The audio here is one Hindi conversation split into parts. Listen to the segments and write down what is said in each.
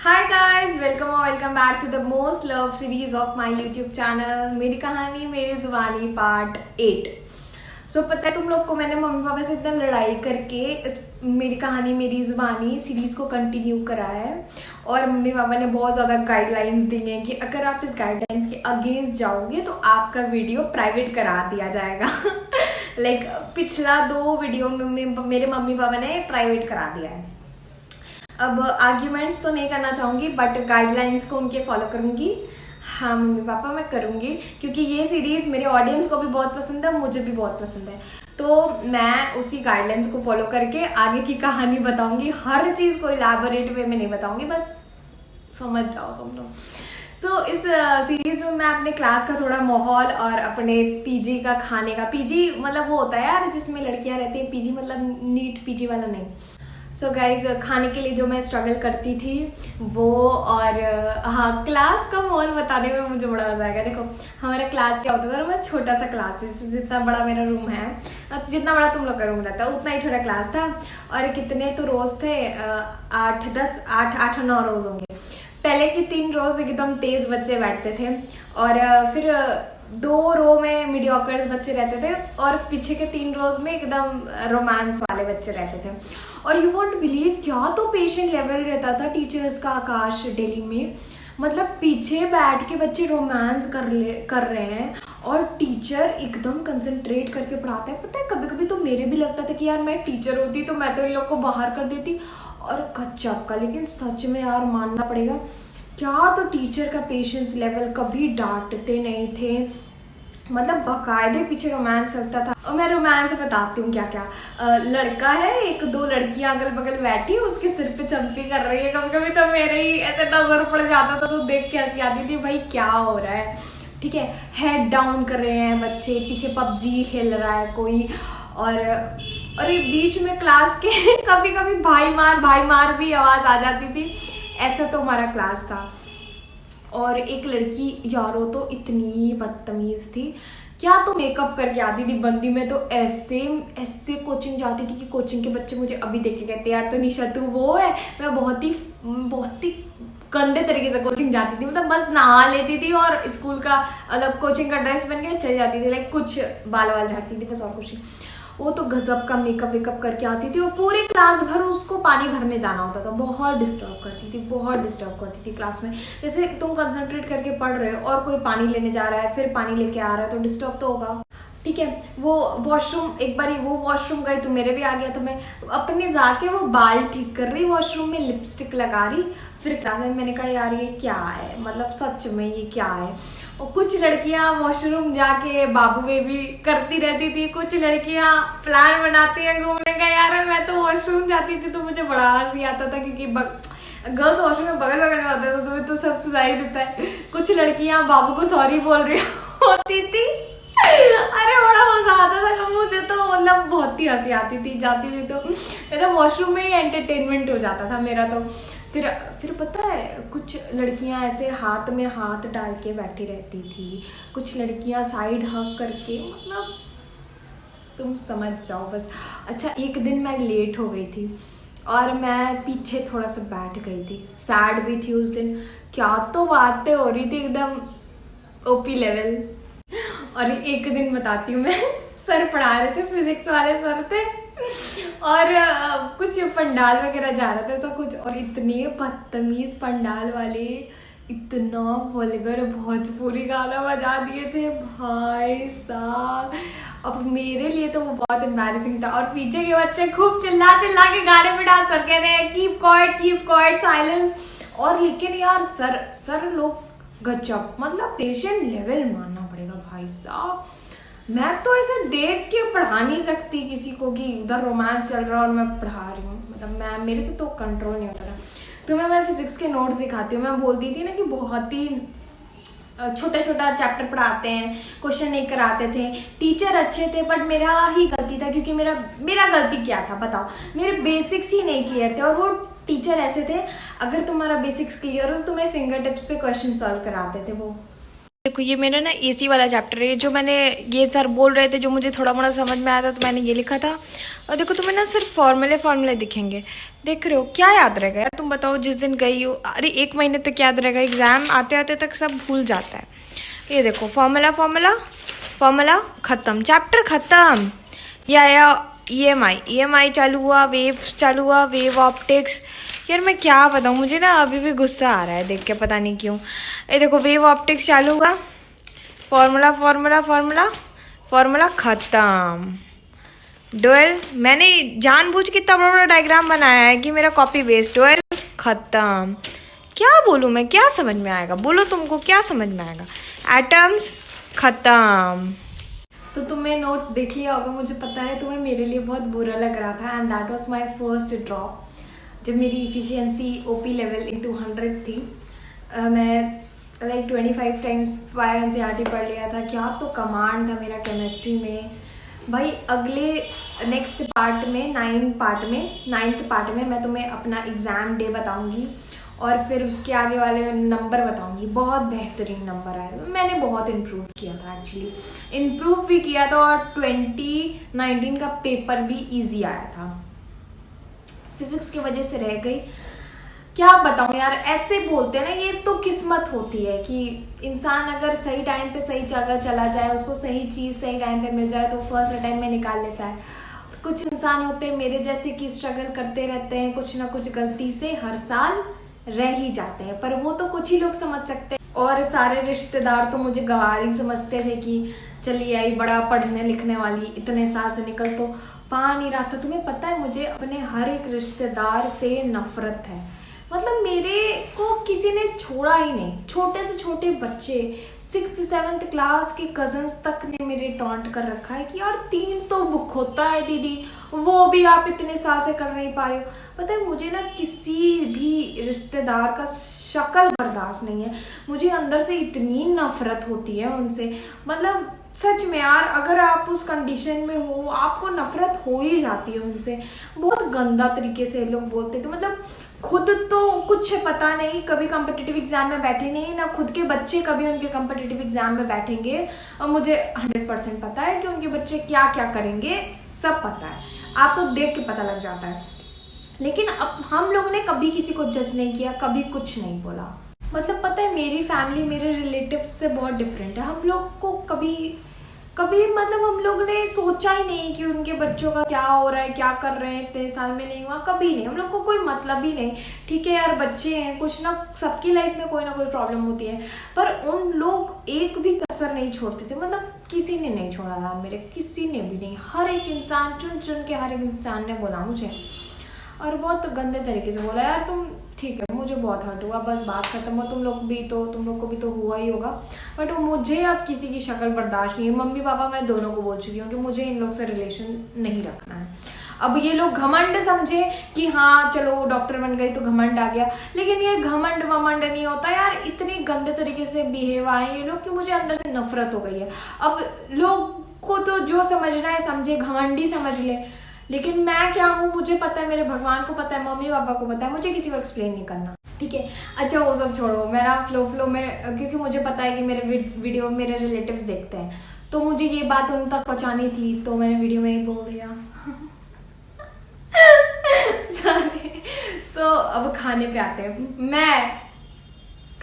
Hi guys, welcome back to the most love series of my YouTube channel. मेरी कहानी मेरी जुबानी पार्ट 8। सो पता है तुम लोग को, मैंने मम्मी पापा से इतना लड़ाई करके इस मेरी कहानी मेरी जुबानी सीरीज को कंटिन्यू करा है। और मम्मी पापा ने बहुत ज़्यादा गाइडलाइंस दी हैं कि अगर आप इस गाइडलाइंस के अगेंस्ट जाओगे तो आपका वीडियो प्राइवेट करा दिया जाएगा। लाइक पिछला 2 वीडियो में मेरे मम्मी पापा ने प्राइवेट करा दिया है। अब आर्ग्यूमेंट्स तो नहीं करना चाहूँगी, बट गाइडलाइंस को उनके फॉलो करूँगी। हाँ मम्मी पापा, मैं करूँगी क्योंकि ये सीरीज़ मेरे ऑडियंस को भी बहुत पसंद है, मुझे भी बहुत पसंद है। तो मैं उसी गाइडलाइंस को फॉलो करके आगे की कहानी बताऊँगी। हर चीज़ को इलैबोरेट वे में नहीं बताऊँगी, बस समझ जाओ तुम लोग। सो इस सीरीज में मैं अपने क्लास का थोड़ा माहौल और अपने पीजी का खाने का, पीजी मतलब वो होता है यार जिसमें लड़कियाँ रहती हैं, पीजी मतलब नीट पीजी वाला नहीं। सो गाइज, खाने के लिए जो मैं स्ट्रगल करती थी वो, और हाँ क्लास का माहौल बताने में मुझे बड़ा मजा आएगा। देखो हमारा क्लास क्या होता था, मैं छोटा सा क्लास था, जितना बड़ा मेरा रूम है, जितना बड़ा तुम लोग का रूम रहता है उतना ही छोटा क्लास था। और कितने तो रोज थे, 8-9 रोज होंगे। पहले की 3 रोज एकदम तेज बच्चे बैठते थे, और फिर 2 रो में मीडियोकर्स बच्चे रहते थे, और पीछे के 3 रोज में एकदम रोमांस वाले बच्चे रहते थे। और यू वॉन्ट बिलीव, क्या तो पेशेंट लेवल रहता था टीचर्स का आकाश दिल्ली में। मतलब पीछे बैठ के बच्चे रोमांस कर रहे हैं और टीचर एकदम कंसंट्रेट करके पढ़ाता है। पता है कभी कभी तो मेरे भी लगता था कि यार मैं टीचर होती तो मैं तो इन लोग को बाहर कर देती। और गजब का, लेकिन सच में यार मानना पड़ेगा, क्या तो टीचर का पेशेंस लेवल, कभी डांटते नहीं थे, मतलब बाकायदे पीछे रोमांस चलता था। और मैं रोमांस बताती हूँ क्या क्या। लड़का है, 1-2 लड़कियां अगल बगल बैठी, उसके सिर पे चंपी कर रही है। कभी कभी तो मेरे ही ऐसे नजर पड़ जाता था तो देख के हंसी आती थी, भाई क्या हो रहा है। ठीक है, हेड डाउन कर रहे हैं बच्चे, पीछे पबजी खेल रहा है कोई। और बीच में क्लास के कभी कभी भाई मार भी आवाज आ जाती थी। ऐसा तो हमारा क्लास था। और एक लड़की यारो तो इतनी बदतमीज थी, क्या तो मेकअप करके आती थी बंदी में। तो ऐसे कोचिंग जाती थी कि कोचिंग के बच्चे मुझे अभी देख के कहते यार तो निशा तू वो है। मैं बहुत ही गंदे तरीके से कोचिंग जाती थी, मतलब बस नहा लेती थी और स्कूल का मतलब कोचिंग का ड्रेस पहन के चली जाती थी। लाइक कुछ बाल झाड़ती थी बस, और कुछ नहीं। वो तो गजब का मेकअप वेकअप करके आती थी, और पूरे क्लास भर उसको पानी भरने जाना होता था। बहुत डिस्टर्ब करती थी क्लास में। जैसे तुम कंसंट्रेट करके पढ़ रहे हो और कोई पानी लेने जा रहा है, फिर पानी लेके आ रहा है, तो डिस्टर्ब तो होगा। ठीक है, वो वॉशरूम, एक बार वो वॉशरूम गई तो मेरे भी आ गया, तो मैं अपने जाके वो बाल ठीक कर रही वॉशरूम में, लिपस्टिक लगा रही। फिर क्लास में मैंने कहा यार ये क्या है, मतलब सच में ये क्या है। और कुछ लड़कियां वॉशरूम जाके बाबू बेबी करती रहती थी, कुछ लड़कियां प्लान बनाती हैं घूमने का। यार मैं तो वॉशरूम जाती थी तो मुझे बड़ा हंसी आता था, क्योंकि गर्ल्स वॉशरूम में बगल में होता है तो तुम्हें तो सब सुनाई देता है। कुछ लड़कियां बाबू को सॉरी बोल रही होती थी। अरे बड़ा मजा आता था, मुझे तो मतलब बहुत ही हंसी आती थी। जाती थी तो मेरा वॉशरूम में ही एंटरटेनमेंट हो जाता था मेरा तो। फिर पता है कुछ लड़कियां ऐसे हाथ में हाथ डाल के बैठी रहती थी, कुछ लड़कियां साइड हग करके, मतलब तुम समझ जाओ बस। अच्छा, एक दिन मैं लेट हो गई थी और मैं पीछे थोड़ा सा बैठ गई थी, सैड भी थी उस दिन। क्या तो बातें हो रही थी एकदम ओपी लेवल। और एक दिन बताती हूँ मैं, सर पढ़ा रहे थे, फिजिक्स वाले सर थे, और कुछ पंडाल वगैरह जा रहा था तो कुछ, और इतने बदतमीज पंडाल वाले, इतना वल्गर भोजपुरी गाना बजा दिए थे भाई साहब। अब मेरे लिए तो वो बहुत एम्बैरेसिंग था। और पीछे के बच्चे खूब चिल्ला के गाने पे डांस कर रहे हैं, कीप क्वाइट साइलेंस। और लेकिन यार सर लोग गजब, मतलब पेशेंट लेवल मानना पड़ेगा भाई साहब। मैं तो ऐसे देख के पढ़ा नहीं सकती किसी को कि उधर रोमांस चल रहा है और मैं पढ़ा रही हूँ, मतलब मेरे से तो कंट्रोल नहीं होता था। तुम्हें मैं फिजिक्स के नोट्स दिखाती हूँ। मैं बोलती थी ना कि बहुत ही छोटा चैप्टर पढ़ाते हैं, क्वेश्चन नहीं कराते थे, टीचर अच्छे थे, बट मेरा ही गलती था। क्योंकि मेरा गलती क्या था बताओ, मेरे बेसिक्स ही नहीं क्लियर थे। और वो टीचर ऐसे थे, अगर तुम्हारा बेसिक्स क्लियर हो तो तुम्हें फिंगर टिप्स पे क्वेश्चन सॉल्व कराते थे वो। देखो ये मेरा ना एसी वाला चैप्टर है, जो मैंने ये सर बोल रहे थे, जो मुझे थोड़ा मोड़ा समझ में आया था तो मैंने ये लिखा था। और देखो तुम्हें ना सिर्फ फॉर्मूले दिखेंगे, देख रहे हो, क्या याद रहेगा यार तुम बताओ। जिस दिन गई हो, अरे 1 महीने तक याद रहेगा, एग्जाम आते आते तक सब भूल जाता है। ये देखो फॉर्मूला खत्म, चैप्टर खत्म। या EMI चालू हुआ, वेव चालू हुआ, वेव ऑप्टिक्स। यार मैं क्या बताऊँ, मुझे ना अभी भी गुस्सा आ रहा है देख के, पता नहीं क्यों। ये देखो वेव ऑप्टिक्स चालू हुआ, फॉर्मूला खत्म। डुअल, मैंने जानबूझ के इतना बड़ा डायग्राम बनाया है कि मेरा कॉपी वेस्ट। डुअल खत्म। क्या बोलूँ मैं, क्या समझ में आएगा, बोलो तुमको क्या समझ में आएगा। एटम्स खत्म। तो तुमने नोट्स देख लिया होगा, मुझे पता है तुम्हें मेरे लिए बहुत बुरा लग रहा था। And that was my first drop, जब मेरी इफिशिएंसी OP लेवल into 100 थी। मैं लाइक 25 टाइम्स 5 NCERT पढ़ लिया था। क्या तो कमांड था मेरा केमिस्ट्री में भाई। अगले नेक्स्ट पार्ट में, 9th पार्ट में मैं तुम्हें अपना एग्ज़ाम डे बताऊंगी और फिर उसके आगे वाले नंबर बताऊंगी। बहुत बेहतरीन नंबर आए, मैंने बहुत इम्प्रूव किया था एक्चुअली, इम्प्रूव भी किया था। और 2019 का पेपर भी इजी आया था, फिजिक्स की वजह से रह गई। क्या बताऊं यार, ऐसे बोलते हैं ना, ये तो किस्मत होती है कि इंसान अगर सही टाइम पे सही जगह चला जाए, उसको सही चीज़ सही टाइम पे मिल जाए तो फर्स्ट अटेम्प्ट में निकाल लेता है। कुछ इंसान होते हैं मेरे जैसे कि स्ट्रगल करते रहते हैं, कुछ ना कुछ गलती से हर साल रह ही जाते हैं, पर वो तो कुछ ही लोग समझ सकते हैं। और सारे रिश्तेदार तो मुझे गवारी समझते थे कि चली आई बड़ा पढ़ने लिखने वाली, इतने साल से निकल तो पा नहीं रहा था। तुम्हें पता है मुझे अपने हर एक रिश्तेदार से नफरत है, मतलब मेरे को किसी ने छोड़ा ही नहीं। छोटे से छोटे बच्चे, 6th 7th क्लास के कजन्स तक ने मेरे टॉन्ट कर रखा है कि यार 3 तो बुक होता है दीदी, वो भी आप इतने साल से कर नहीं पा रहे हो। पता है मुझे ना किसी भी रिश्तेदार का शक्ल बर्दाश्त नहीं है, मुझे अंदर से इतनी नफरत होती है उनसे। मतलब सच में यार, अगर आप उस कंडीशन में हो, आपको नफरत हो ही जाती है उनसे। बहुत गंदा तरीके से लोग बोलते थे, मतलब खुद तो कुछ पता नहीं, कभी कॉम्पिटिटिव एग्जाम में बैठे नहीं ना, खुद के बच्चे कभी उनके कॉम्पिटिटिव एग्जाम में बैठेंगे। और मुझे 100% पता है कि उनके बच्चे क्या क्या करेंगे, सब पता है, आपको देख के पता लग जाता है। लेकिन अब हम लोग ने कभी किसी को जज नहीं किया, कभी कुछ नहीं बोला। मतलब पता है मेरी फैमिली मेरे रिलेटिव्स से बहुत डिफरेंट है। हम लोग को कभी मतलब हम लोग ने सोचा ही नहीं कि उनके बच्चों का क्या हो रहा है, क्या कर रहे हैं, इतने साल में नहीं हुआ, कभी नहीं। हम लोग को कोई मतलब ही नहीं। ठीक है यार, बच्चे हैं, कुछ ना सबकी लाइफ में कोई ना कोई प्रॉब्लम होती है, पर उन लोग एक भी कसर नहीं छोड़ते थे। मतलब किसी ने नहीं छोड़ा था मेरे, किसी ने भी नहीं। हर एक इंसान चुन चुन के हर एक इंसान ने बोला मुझे, और बहुत गंदे तरीके से बोला। यार तुम ठीक है, मुझे बहुत हर्ट हुआ, बस बात खत्म हो। तुम लोग को भी तो हुआ ही होगा, बट मुझे अब किसी की शक्ल बर्दाश्त नहीं है। मम्मी पापा मैं दोनों को बोल चुकी हूँ कि मुझे इन लोग से रिलेशन नहीं रखना है। अब ये लोग घमंड समझे कि हाँ चलो वो डॉक्टर बन गई तो घमंड आ गया, लेकिन ये घमंड वमंड नहीं होता यार। इतने गंदे तरीके से बिहेव आए ये लोग कि मुझे अंदर से नफरत हो गई है। अब लोग को तो जो समझना है समझे, घमंडी समझ ले, लेकिन मैं क्या हूँ मुझे पता है, मेरे भगवान को पता है, मम्मी पापा को पता है, मुझे किसी को एक्सप्लेन नहीं करना। ठीक है, अच्छा वो सब छोड़ो, मेरा फ्लो में, क्योंकि मुझे पता है कि मेरे वीडियो मेरे रिलेटिव्स देखते हैं, तो मुझे ये बात उन तक पहुँचानी थी, तो मैंने वीडियो में ही बोल दिया। सो अब खाने पे आते हैं। मैं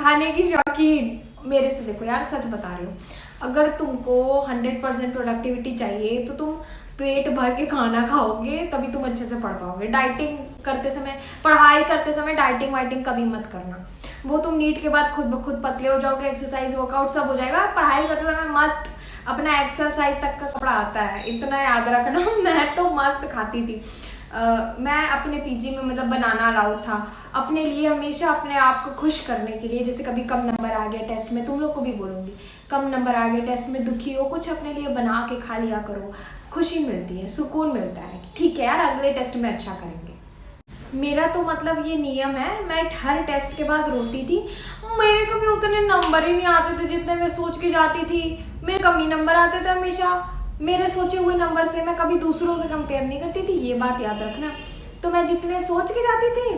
खाने की शौकीन, मेरे से देखो यार, सच बता रही हूँ, अगर तुमको 100% प्रोडक्टिविटी चाहिए तो तुम पेट भर के खाना खाओगे, तभी तुम अच्छे से पढ़ पाओगे। डाइटिंग करते समय, पढ़ाई करते समय डाइटिंग वाइटिंग कभी मत करना, वो तुम नीट के बाद खुद ब खुद पतले हो जाओगे, एक्सरसाइज वर्कआउट सब हो जाएगा। पढ़ाई करते समय मस्त अपना एक्सरसाइज तक का कपड़ा आता है, इतना याद रखना। मैं तो मस्त खाती थी। मैं अपने पीजी में मतलब बनाना अलाउड था अपने लिए, हमेशा अपने आप को खुश करने के लिए। जैसे कभी कम नंबर आ गया टेस्ट में, तुम लोग को भी बोलूँगी, कम नंबर आ गए टेस्ट में, दुखी हो, कुछ अपने लिए बना के खा लिया करो, खुशी मिलती है, सुकून मिलता है। ठीक है यार, अगले टेस्ट में अच्छा करेंगे। मेरा तो मतलब ये नियम है, मैं हर टेस्ट के बाद रोती थी। मेरे कभी उतने नंबर ही नहीं आते थे जितने मैं सोच के जाती थी, मेरे कम ही नंबर आते थे हमेशा। मेरे सोचे हुए नंबर से मैं कभी दूसरों से कंपेयर नहीं करती थी, ये बात याद रखना। तो मैं जितने सोच के जाती थी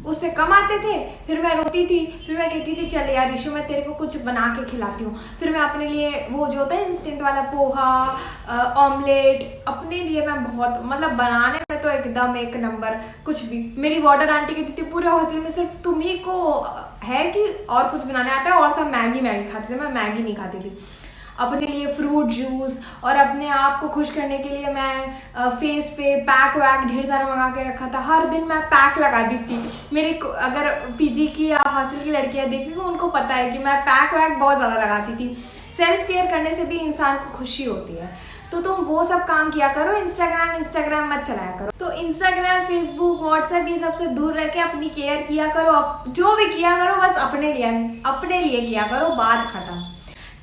उससे कम आते थे। फिर मैं रोती थी, फिर मैं कहती थी चल यार ईशु मैं तेरे को कुछ बना के खिलाती हूँ। फिर मैं अपने लिए वो जो होता है इंस्टेंट वाला पोहा, ऑमलेट, अपने लिए मैं बहुत मतलब बनाने में तो एकदम एक नंबर। कुछ भी मेरी वार्डन आंटी कहती थी पूरे हॉस्टल में सिर्फ तुम ही को है कि और कुछ बनाने आता है, और सब मैगी मैगी खाते थे। मैं मैगी नहीं खाती थी। अपने लिए फ्रूट जूस और अपने आप को खुश करने के लिए मैं फेस पे पैक वैक ढेर सारा मंगा के रखा था। हर दिन मैं पैक लगाती थी। मेरे अगर पीजी की या हॉस्टल की लड़कियां देखी तो उनको पता है कि मैं पैक वैक बहुत ज़्यादा लगाती थी। सेल्फ केयर करने से भी इंसान को खुशी होती है, तो तुम वो सब काम किया करो। इंस्टाग्राम मत चलाया करो। तो इंस्टाग्राम, फेसबुक, व्हाट्सएप ये सबसे दूर रह के अपनी केयर किया करो। जो भी किया करो बस अपने लिए किया करो, बात खत्म,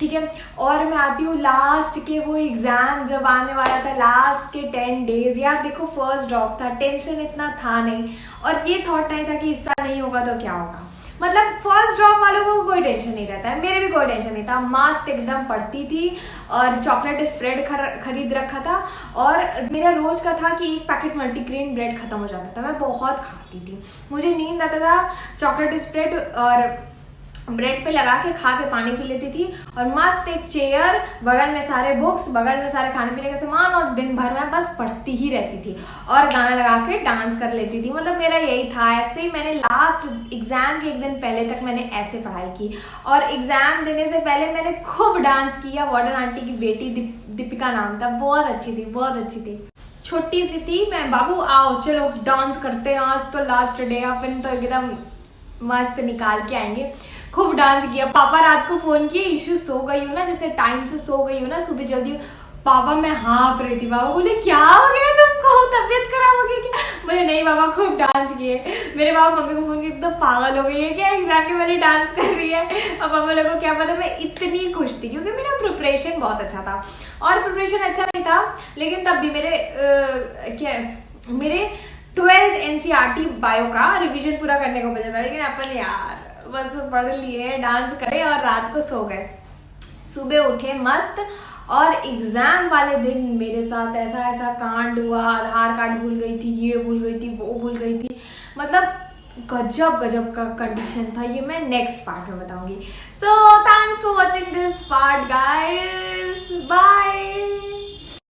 ठीक है। और मैं आती हूँ लास्ट के वो एग्जाम जब आने वाला था, लास्ट के 10 डेज। यार देखो फर्स्ट ड्रॉप था, टेंशन इतना था नहीं, और ये थॉट नहीं था कि हिस्सा नहीं होगा तो क्या होगा। मतलब फर्स्ट ड्रॉप वालों को कोई टेंशन नहीं रहता है, मेरे भी कोई टेंशन नहीं था। मस्त एकदम पढ़ती थी और चॉकलेट स्प्रेड खरीद रखा था। और मेरा रोज का था कि एक पैकेट मल्टीग्रेन ब्रेड खत्म हो जाता था, मैं बहुत खाती थी। मुझे नींद आता था, चॉकलेट स्प्रेड और ब्रेड पे लगा के खा के पानी पी लेती थी। और मस्त एक चेयर, बगल में सारे बुक्स, बगल में सारे खाने पीने का सामान, और दिन भर मैं बस पढ़ती ही रहती थी और गाना लगा के डांस कर लेती थी। मतलब मेरा यही था। ऐसे ही मैंने लास्ट एग्जाम के एक दिन पहले तक मैंने ऐसे पढ़ाई की। और एग्जाम देने से पहले मैंने खूब डांस किया। वार्डन आंटी की बेटी दीपिका नाम था, बहुत अच्छी थी, छोटी सी थी। मैं बाबू आओ चलो डांस करते हैं, आज तो लास्ट डे, अपन तो एकदम मस्त निकाल के आएंगे। खूब डांस किया। पापा रात को फोन किए, ईशु सो गई हो ना, जैसे टाइम से सो गई हो ना, सुबह जल्दी। पापा मैं हाँफ रही थी। पापा बोले क्या हो गया तुमको, तबीयत खराब हो गई क्या? बोले नहीं पापा खूब डांस किए। मेरे पापा मम्मी को फोन किया, एकदम पागल हो गई है क्या, एग्जाम के पहले डांस कर रही है। और पापा लोगों को क्या पता, मैं इतनी खुश थी क्योंकि मेरा प्रिपरेशन बहुत अच्छा था। और प्रिपरेशन अच्छा नहीं था लेकिन तब भी मेरे 12th NCERT बायो का रिवीजन पूरा करने को बचा था। लेकिन अपन यार बस पढ़ लिए, डांस करे और रात को सो गए। सुबह उठे मस्त। और एग्जाम वाले दिन मेरे साथ ऐसा कांड हुआ। आधार कार्ड भूल गई थी, ये भूल गई थी, वो भूल गई थी। मतलब गजब का कंडीशन था। ये मैं नेक्स्ट पार्ट में बताऊंगी। So thanks for watching this part guys, bye.